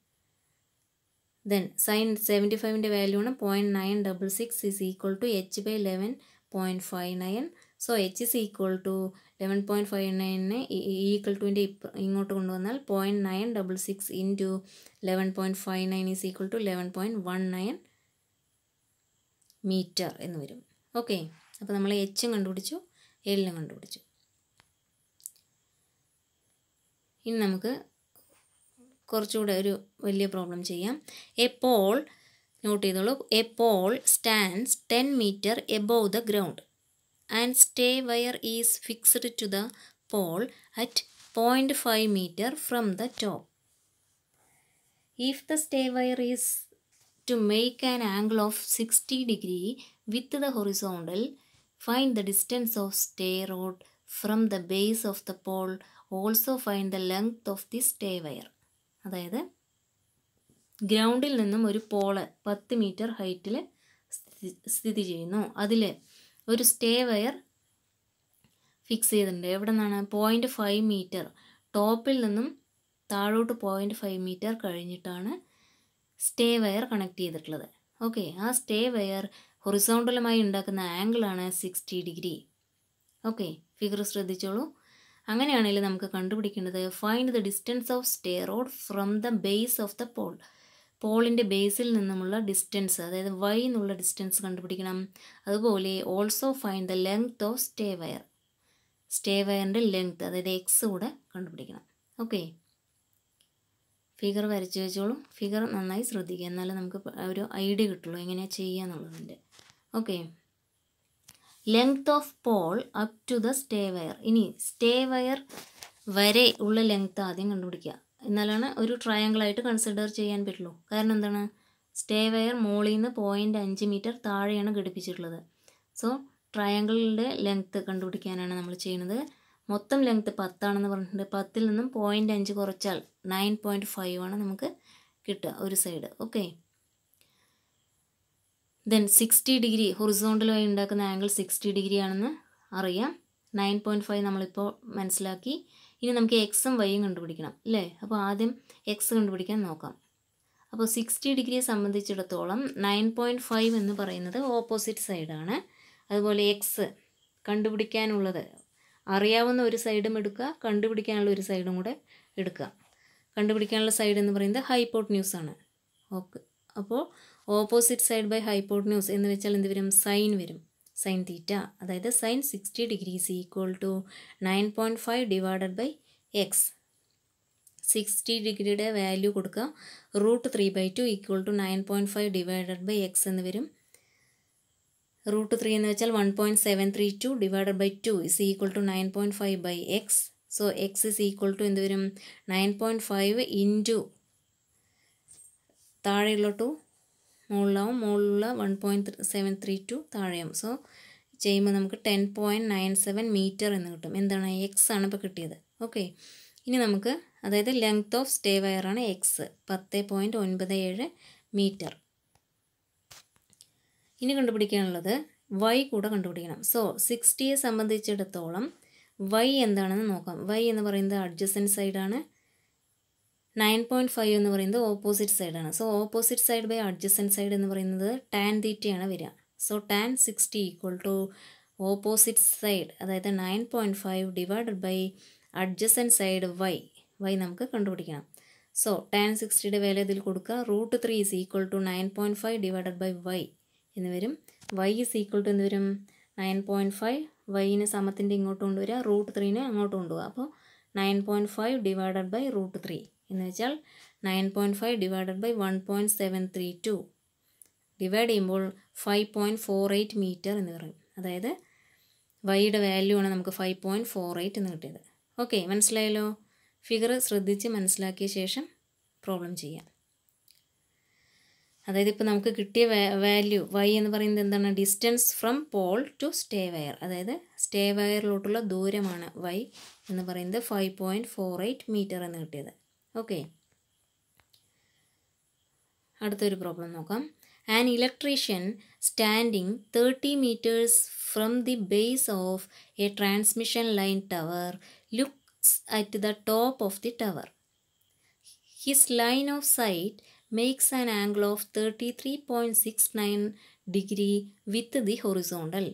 ദെൻ സൈൻ 75ൻ്റെ വാല്യൂ ആണ് 0.966 is equal to h/11.59. So h is equal to 11.59 equal ടുവിൻ്റെ ഇങ്ങോട്ട് കൊണ്ടുവന്നാൽ 0.966 into 11.59 is equal to 11.19 metre എന്ന് വരും. ഓക്കെ, അപ്പോൾ നമ്മൾ എച്ചും കണ്ടുപിടിച്ചു, എല്ലും കണ്ടുപിടിച്ചു. ഇനി നമുക്ക് കുറച്ചുകൂടെ ഒരു വലിയ പ്രോബ്ലം ചെയ്യാം. എ പോൾ, നോട്ട് ചെയ്തോളൂ, a pole stands 10 metre above the ground and stay wire is fixed to the pole at 0.5 meter from the top. If the stay wire is to make an angle of 60 degree with the horizontal, find the distance of stay rod from the base of the pole. Also find the length of the stay wire. അതായത് ഗ്രൗണ്ടിൽ നിന്നും ഒരു Paul 10 metre ഹൈറ്റിൽ സ്ഥിതി ചെയ്യുന്നു. അതിൽ ഒരു stay wire fix ചെയ്തിട്ടുണ്ട്. എവിടെ നിന്നാണ്? 0.5 മീറ്റർ ടോപ്പിൽ നിന്നും താഴോട്ട് 0.5 മീറ്റർ കഴിഞ്ഞിട്ടാണ് സ്റ്റേ വയർ കണക്ട് ചെയ്തിട്ടുള്ളത്. ഓക്കെ, ആ സ്റ്റേ വയർ ഹൊറിസോണ്ടലുമായി ഉണ്ടാക്കുന്ന ആംഗിളാണ് 60 ഡിഗ്രി. ഓക്കെ, ഫിഗർ ശ്രദ്ധിച്ചോളൂ. അങ്ങനെയാണെങ്കിൽ നമുക്ക് കണ്ടുപിടിക്കേണ്ടത് find the distance of stay rod from the base of the pole. പോളിൻ്റെ ബേസിൽ നിന്നുമുള്ള ഡിസ്റ്റൻസ്, അതായത് വൈ എന്നുള്ള ഡിസ്റ്റൻസ് കണ്ടുപിടിക്കണം. അതുപോലെ also find the length of stay wire. Stay വയറിൻ്റെ ലെങ്ത്, അതായത് എക്സ് കൂടെ കണ്ടുപിടിക്കണം. ഓക്കെ, ഫിഗർ വരച്ച് വെച്ചോളൂ. ഫിഗർ നന്നായി ശ്രദ്ധിക്കുക, എന്നാലേ നമുക്ക് ഒരു ഐഡിയ കിട്ടുള്ളൂ എങ്ങനെയാണ് ചെയ്യുക എന്നുള്ളതിൻ്റെ. Okay, length of pole up to the stay wire. ഇനി സ്റ്റേ വയർ വരെ ഉള്ള ലെങ്ത് ആദ്യം കണ്ടുപിടിക്കുക. എന്നാലാണ് ഒരു ട്രയാങ്കിളായിട്ട് കൺസിഡർ ചെയ്യാൻ പറ്റുള്ളൂ. കാരണം എന്താണ്? സ്റ്റേ വയർ മോളിൽ നിന്ന് 0.5 മീറ്റർ താഴെയാണ് ഘടിപ്പിച്ചിട്ടുള്ളത്. സോ ട്രയാങ്കിളിൻ്റെ ലെങ്ത്ത് കണ്ടുപിടിക്കാനാണ് നമ്മൾ ചെയ്യുന്നത്. മൊത്തം ലെങ്ത്ത് 10 ആണെന്ന് പറഞ്ഞിട്ടുണ്ട്. 10ൽ നിന്നും 0.5 കുറച്ചാൽ 9.5 ആണ് നമുക്ക് കിട്ടുക ഒരു സൈഡ്. ഓക്കെ, ദെൻ 60 ഡിഗ്രി ഹൊറിസോണ്ടലുമായി ഉണ്ടാക്കുന്ന ആംഗിൾ 60 ഡിഗ്രി ആണെന്ന് അറിയാം. 9.5 നമ്മളിപ്പോൾ മനസ്സിലാക്കി. ഇനി നമുക്ക് എക്സും വൈയും കണ്ടുപിടിക്കണം അല്ലേ? അപ്പോൾ ആദ്യം എക്സ് കണ്ടുപിടിക്കാൻ നോക്കാം. അപ്പോൾ 60 ഡിഗ്രിയെ സംബന്ധിച്ചിടത്തോളം 9.5 എന്ന് പറയുന്നത് ഓപ്പോസിറ്റ് സൈഡാണ്. അതുപോലെ എക്സ് കണ്ടുപിടിക്കാനുള്ളത് അറിയാവുന്ന ഒരു സൈഡും എടുക്കുക, കണ്ടുപിടിക്കാനുള്ള ഒരു സൈഡും കൂടെ എടുക്കുക. കണ്ടുപിടിക്കാനുള്ള സൈഡ് എന്ന് പറയുന്നത് ഹൈപ്പോട്ട്ന്യൂസ് ആണ്. ഓക്കെ, അപ്പോൾ ഓപ്പോസിറ്റ് സൈഡ് ബൈ ഹൈപ്പോട്ട്ന്യൂസ് എന്ന് വെച്ചാൽ എന്ത് വരും? സൈൻ വരും. സൈൻ തീറ്റ, അതായത് sine 60 degrees equal to 9.5 divided by x. 60 ഡിഗ്രിയുടെ വാല്യൂ കൊടുക്കുക. √3/2 equal to 9.5 divided by x എന്ന് വരും. √3 എന്ന് വെച്ചാൽ 1.732 divided by 2 is equal to 9.5 by x. So x is equal to എന്ത് വരും? 9.5 ഇൻറ്റു താഴെയുള്ള 2 മുകളിലാവും, മുകളിലുള്ള 1.732 താഴെയാവും. സോ ചെയ്യുമ്പോൾ നമുക്ക് 10.97 മീറ്റർ എന്ന് കിട്ടും. എന്താണ്? എക്സ് ആണ് ഇപ്പോൾ കിട്ടിയത്. ഓക്കെ, ഇനി നമുക്ക്, അതായത് ലെങ്ത് ഓഫ് സ്റ്റേ വയറാണ് എക്സ്, 10.97 മീറ്റർ. ഇനി കണ്ടുപിടിക്കാനുള്ളത് വൈ കൂടെ കണ്ടുപിടിക്കണം. സോ 60യെ സംബന്ധിച്ചിടത്തോളം വൈ എന്താണെന്ന് നോക്കാം. വൈ എന്ന് പറയുന്നത് അഡ്ജസൻറ്റ് സൈഡാണ്. 9.5 എന്ന് പറയുന്നത് ഓപ്പോസിറ്റ് സൈഡാണ്. So opposite side by adjacent side എന്ന് പറയുന്നത് ടാൻ തീറ്റയാണ് വരിക. So tan 60 equal to opposite side, അതായത് 9.5 divided by adjacent side y. Y നമുക്ക് കണ്ടുപിടിക്കണം. സോ ടാൻ 60യുടെ വാല്യൂ ഇതിൽ കൊടുക്കുക. √3 is equal to 9.5 divided by y എന്ന് വരും. വൈ ഈസ് ഈക്വൽ ടു എന്ത് വരും? 9.5. വൈനെ സമത്തിൻ്റെ ഇങ്ങോട്ട് കൊണ്ടുവരിക, √3നെ അങ്ങോട്ട് കൊണ്ടുപോകുക. അപ്പോൾ 9.5 ഡിവൈഡഡ് ബൈ √3 എന്ന് വെച്ചാൽ 9.5 ഡിവൈഡഡ് ബൈ 1.732 ഡിവൈഡ് ചെയ്യുമ്പോൾ 5.48 മീറ്റർ എന്ന് പറയും. അതായത് വൈയുടെ വാല്യൂ ആണ് നമുക്ക് 5.48 എന്ന് കിട്ടിയത്. ഓക്കെ, മനസ്സിലായല്ലോ? ഫിഗർ ശ്രദ്ധിച്ച് മനസ്സിലാക്കിയ ശേഷം പ്രോബ്ലം ചെയ്യാം. അതായത് ഇപ്പോൾ നമുക്ക് കിട്ടിയ വാല്യൂ വൈ എന്ന് പറയുന്നത് എന്താണ്? Distance from pole to stay wire, അതായത് സ്റ്റേ വയറിലോട്ടുള്ള ദൂരമാണ് വൈ എന്ന് പറയുന്നത് 5.48 മീറ്റർ എന്ന് കിട്ടിയത്. ഓക്കെ, അടുത്തൊരു പ്രോബ്ലം നോക്കാം. An electrician standing 30 meters from the base of a transmission line tower looks at the top of the tower. His line of sight makes an angle of 33.69 degree with the horizontal.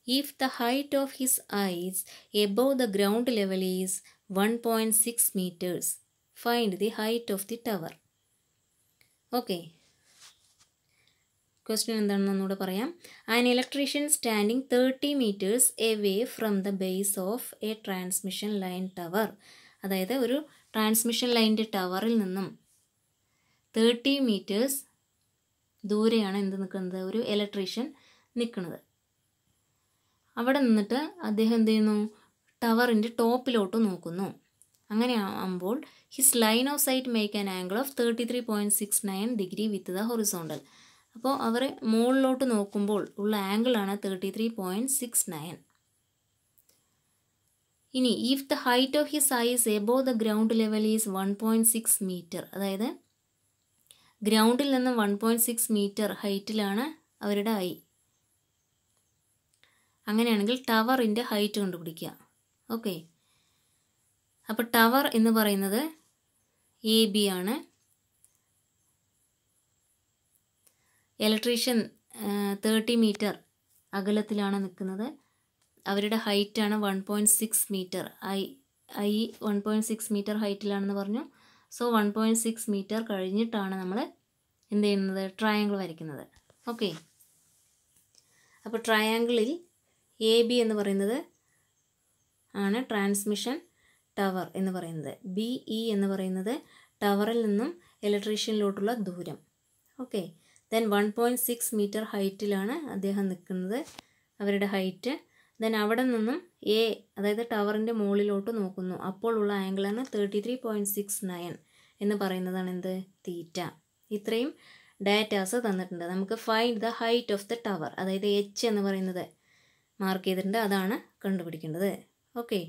If the height of his eyes above the ground level is 1.6 meters, find the height of the tower. Okay. Question എന്താണെന്ന് ഒന്നുകൂടെ പറയാം. An electrician standing 30 meters away from the base of a transmission line tower. അതായത് ഒരു transmission ലൈനിൻ്റെ ടവറിൽ നിന്നും 30 meters ദൂരെയാണ് എന്ത് നിൽക്കുന്നത്? ഒരു ഇലക്ട്രീഷ്യൻ നിൽക്കുന്നത്. അവിടെ നിന്നിട്ട് അദ്ദേഹം എന്ത് ചെയ്യുന്നു? ടവറിൻ്റെ ടോപ്പിലോട്ട് നോക്കുന്നു. അങ്ങനെ ആകുമ്പോൾ his line of sight make an angle of 33.69 degree with the horizontal. അപ്പോൾ അവർ മുകളിലോട്ട് നോക്കുമ്പോൾ ഉള്ള ആംഗിളാണ് 33.69. ഇനി if the height of his eyes above the ground level is 1.6 metre, അതായത് ഗ്രൗണ്ടിൽ നിന്നും 1.6 മീറ്റർ ഹൈറ്റിലാണ് അവരുടെ ഐ. അങ്ങനെയാണെങ്കിൽ ടവറിൻ്റെ ഹൈറ്റ് കണ്ടുപിടിക്കുക. ഓക്കെ, അപ്പോൾ ടവർ എന്ന് പറയുന്നത് AB ആണ്. ഇലക്ട്രീഷ്യൻ 30 മീറ്റർ അകലത്തിലാണ് നിൽക്കുന്നത്. അവരുടെ ഹൈറ്റാണ് 1.6 മീറ്റർ. ഐ 1.6 മീറ്റർ ഹൈറ്റിലാണെന്ന് പറഞ്ഞു. സോ 1.6 മീറ്റർ കഴിഞ്ഞിട്ടാണ് നമ്മൾ എന്ത് ചെയ്യുന്നത്, ട്രയാങ്കിൾ വരയ്ക്കുന്നത്. ഓക്കെ, അപ്പോൾ ട്രയാങ്കിളിൽ AB എന്ന് പറയുന്നത് ആണ് ട്രാൻസ്മിഷൻ ടവർ എന്ന് പറയുന്നത്. BE എന്ന് പറയുന്നത് ടവറിൽ നിന്നും ഇലക്ട്രീഷ്യനിലോട്ടുള്ള ദൂരം. ഓക്കെ, ദെൻ 1.6 മീറ്റർ ഹൈറ്റിലാണ് അദ്ദേഹം നിൽക്കുന്നത്, അവരുടെ ഹൈറ്റ്. ദെൻ അവിടെ നിന്നും A, അതായത് ടവറിൻ്റെ മുകളിലോട്ട് നോക്കുന്നു. അപ്പോൾ ഉള്ള ആംഗിളാണ് 33.69 എന്ന് പറയുന്നതാണ് എന്ത്, തീറ്റ. ഇത്രയും ഡാറ്റാസ് തന്നിട്ടുണ്ട്. നമുക്ക് find the height of the tower, അതായത് H എന്ന് പറയുന്നത് മാർക്ക് ചെയ്തിട്ടുണ്ട്, അതാണ് കണ്ടുപിടിക്കേണ്ടത്. ഓക്കെ,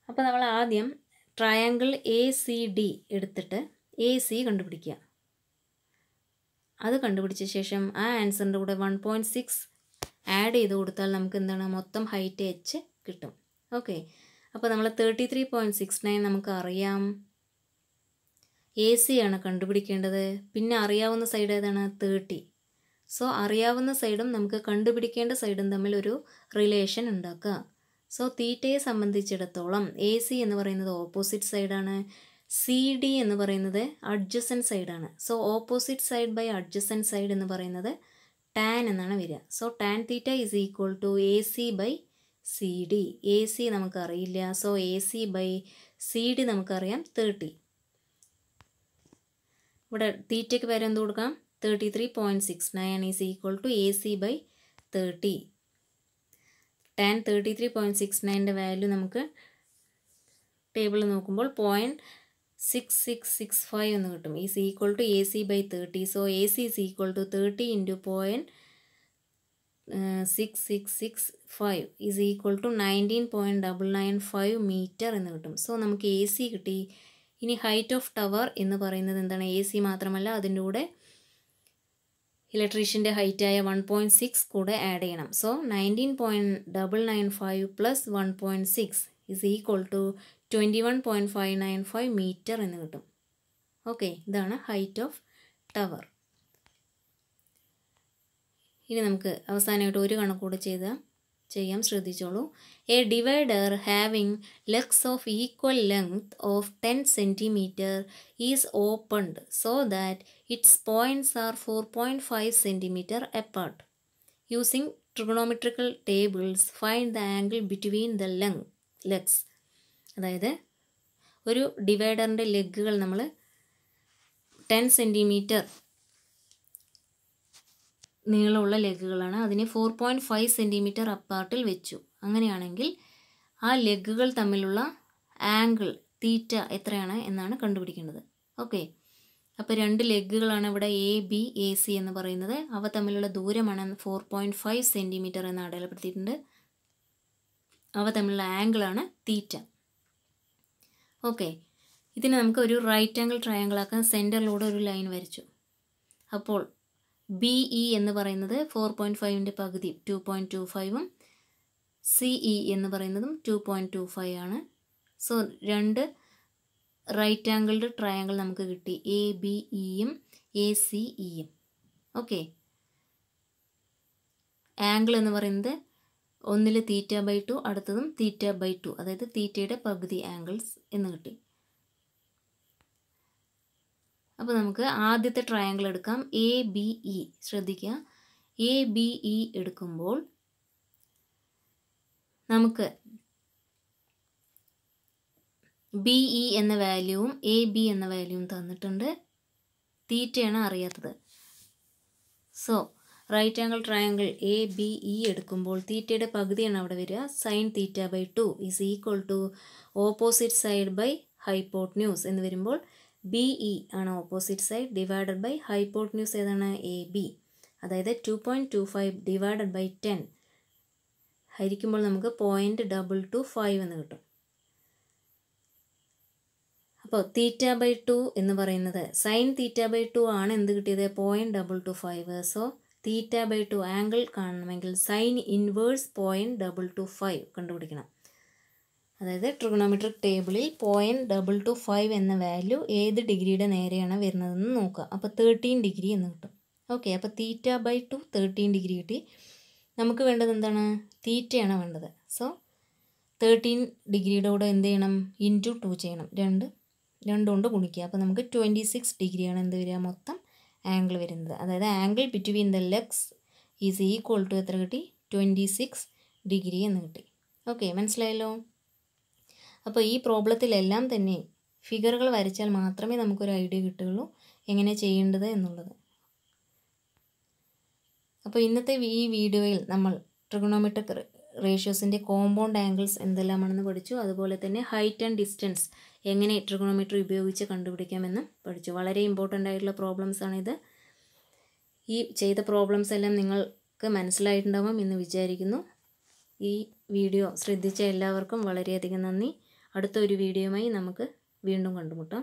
അപ്പോൾ നമ്മൾ ആദ്യം ട്രയാങ്കിൾ ACD എടുത്തിട്ട് AC കണ്ടുപിടിക്കുക. അത് കണ്ടുപിടിച്ച ശേഷം ആ ആൻസറിൻ്റെ കൂടെ 1.6 ആഡ് ചെയ്ത് കൊടുത്താൽ നമുക്ക് എന്താണ്, മൊത്തം ഹൈറ്റ് H കിട്ടും. ഓക്കെ, അപ്പോൾ നമ്മൾ 33.69 നമുക്ക് അറിയാം. AC ആണ് കണ്ടുപിടിക്കേണ്ടത്. പിന്നെ അറിയാവുന്ന സൈഡ് ഏതാണ്, 30. സോ അറിയാവുന്ന സൈഡും നമുക്ക് കണ്ടുപിടിക്കേണ്ട സൈഡും തമ്മിൽ ഒരു റിലേഷൻ ഉണ്ടാക്കുക. സോ തീറ്റയെ സംബന്ധിച്ചിടത്തോളം AC എന്ന് പറയുന്നത് ഓപ്പോസിറ്റ് സൈഡാണ്, CD എന്ന് പറയുന്നത് അഡ്ജസൻറ്റ് സൈഡാണ്. So opposite side by adjacent side എന്ന് പറയുന്നത് ടാൻ എന്നാണ് വരിക. So tan theta is equal to AC by CD. AC നമുക്കറിയില്ല, സോ AC ബൈ CD നമുക്കറിയാം 30. ഇവിടെ തീറ്റയ്ക്ക് പേര് എന്ത് കൊടുക്കാം, 33.69 is equal to AC by 30. ടാൻ 33.69ൻ്റെ വാല്യൂ നമുക്ക് ടേബിളിൽ നോക്കുമ്പോൾ 0.6665 എന്ന് കിട്ടും. Is equal to AC by 30. So AC is equal to 30 into 0.6665 is equal to 19.995 metre എന്ന് കിട്ടും. സോ നമുക്ക് AC കിട്ടി. ഇനി ഹൈറ്റ് ഓഫ് ടവർ എന്ന് പറയുന്നത് എന്താണ്, AC മാത്രമല്ല അതിൻ്റെ കൂടെ ഇലക്ട്രീഷ്യൻ്റെ ഹൈറ്റായ 1.6 കൂടെ ആഡ് ചെയ്യണം. So 19.995 plus 1.6 is equal to 21.595 metre എന്ന് കിട്ടും. ഓക്കെ, ഇതാണ് ഹൈറ്റ് ഓഫ് ടവർ. ഇനി നമുക്ക് അവസാനമായിട്ട് ഒരു കണക്കൂടെ ചെയ്യാം, ശ്രദ്ധിച്ചോളൂ. A divider having legs of equal length of 10 cm is opened so that its points are 4.5 cm apart. Using trigonometrical tables find the angle between the legs. അതായത് ഒരു ഡിവൈഡറിൻ്റെ ലെഗുകൾ നമ്മൾ 10 cm നീളമുള്ള ലെഗുകളാണ്, അതിനെ 4.5 cm അപ്പാർട്ടിൽ വെച്ചു. അങ്ങനെയാണെങ്കിൽ ആ ലെഗുകൾ തമ്മിലുള്ള ആംഗിൾ തീറ്റ എത്രയാണ് എന്നാണ് കണ്ടുപിടിക്കേണ്ടത്. ഓക്കെ, അപ്പോൾ രണ്ട് ലെഗുകളാണ് ഇവിടെ AB AC എന്ന് പറയുന്നത്. അവ തമ്മിലുള്ള ദൂരമാണ് 4.5 cm എന്ന് അടയാളപ്പെടുത്തിയിട്ടുണ്ട്. അവ തമ്മിലുള്ള ആംഗിളാണ് തീറ്റ. ഓക്കെ, ഇതിനെ നമുക്ക് ഒരു റൈറ്റ് ആംഗിൾ ട്രയാങ്കിൾ ആക്കാൻ സെൻറ്ററിലൂടെ ഒരു ലൈൻ വരച്ചു. അപ്പോൾ BE എന്ന് പറയുന്നത് 4.5ൻ്റെ പകുതി 2.25ഉം CE എന്ന് പറയുന്നതും 2.25 ആണ്. സോ രണ്ട് റൈറ്റ് ആംഗിൾഡ് ട്രയാങ്കിൾ നമുക്ക് കിട്ടി, ABEയും ACEയും. ഓക്കെ, ആംഗിൾ എന്ന് പറയുന്നത് ഒന്നിൽ θ/2, അടുത്തതും θ/2, അതായത് തീറ്റയുടെ പകുതി ആംഗിൾസ് എന്ന് കിട്ടി. അപ്പോൾ നമുക്ക് ആദ്യത്തെ ട്രയാങ്കിൾ എടുക്കാം, ABE. ശ്രദ്ധിക്കുക, ABE എടുക്കുമ്പോൾ നമുക്ക് BE എന്ന വാല്യൂവും AB എന്ന വാല്യൂവും തന്നിട്ടുണ്ട്, തീറ്റയാണ് അറിയാത്തത്. So right angle triangle ABE എടുക്കുമ്പോൾ തീറ്റയുടെ പകുതിയാണ് അവിടെ വരിക, sin θ/2 is equal to opposite side by hypotenuse എന്ന് വരുമ്പോൾ BE ആണ് opposite side divided by hypotenuse ഏതാണ്, AB. അതായത് 2.25 ഡിവൈഡഡ് ബൈ 10 ഹരിക്കുമ്പോൾ നമുക്ക് 0.225 എന്ന് കിട്ടും. അപ്പോൾ അപ്പോൾ θ/2 എന്ന് പറയുന്നത് sin θ/2 ആണ് എന്ത് കിട്ടിയത് 0.225. സോ θ/2 ആംഗിൾ കാണണമെങ്കിൽ സൈൻ ഇൻവേഴ്സ് 0.225 കണ്ടുപിടിക്കണം. അതായത് ട്രിഗണോമെട്രിക് ടേബിളിൽ 0.225 എന്ന വാല്യൂ ഏത് ഡിഗ്രിയുടെ നേരെയാണ് വരുന്നതെന്ന് നോക്കുക. അപ്പോൾ 13 ഡിഗ്രി എന്ന് കിട്ടും. ഓക്കെ, അപ്പോൾ θ/2 13 ഡിഗ്രി കിട്ടി. നമുക്ക് വേണ്ടത് എന്താണ്? തീറ്റയാണ് വേണ്ടത്. സോ 13 ഡിഗ്രിയുടെ കൂടെ എന്ത് ചെയ്യണം? ഇൻറ്റു 2 ചെയ്യണം. രണ്ട് കൊണ്ട് ഗുണിക്കുക. അപ്പോൾ നമുക്ക് 26 ഡിഗ്രിയാണ് എന്ത് വരിക? മൊത്തം ആംഗിൾ വരുന്നത്. അതായത് angle between the legs is equal to എത്ര കിട്ടി? 26 ഡിഗ്രി എന്ന് കിട്ടി. ഓക്കെ, മനസ്സിലായല്ലോ? അപ്പോൾ ഈ പ്രോബ്ലത്തിലെല്ലാം തന്നെ ഫിഗറുകൾ വരച്ചാൽ മാത്രമേ നമുക്കൊരു ഐഡിയ കിട്ടുകയുള്ളൂ എങ്ങനെ ചെയ്യേണ്ടത് എന്നുള്ളത്. അപ്പോൾ ഇന്നത്തെ ഈ വീഡിയോയിൽ നമ്മൾ ട്രിഗണോമെട്രിക് റേഷ്യോസിൻ്റെ കോമ്പൗണ്ട് ആംഗിൾസ് എന്തെല്ലാമാണെന്ന് പഠിച്ചു. അതുപോലെ തന്നെ ഹൈറ്റ് ആൻഡ് ഡിസ്റ്റൻസ് എങ്ങനെ ട്രിഗണോമെട്രി ഉപയോഗിച്ച് കണ്ടുപിടിക്കാമെന്ന് പഠിച്ചു. വളരെ ഇമ്പോർട്ടൻ്റ് ആയിട്ടുള്ള പ്രോബ്ലംസ് ആണിത്. ഈ ചെയ്ത പ്രോബ്ലംസ് എല്ലാം നിങ്ങൾക്ക് മനസ്സിലായിട്ടുണ്ടാവും എന്ന് വിചാരിക്കുന്നു. ഈ വീഡിയോ ശ്രദ്ധിച്ച എല്ലാവർക്കും വളരെയധികം നന്ദി. അടുത്ത ഒരു വീഡിയോയുമായി നമുക്ക് വീണ്ടും കണ്ടുമുട്ടാം.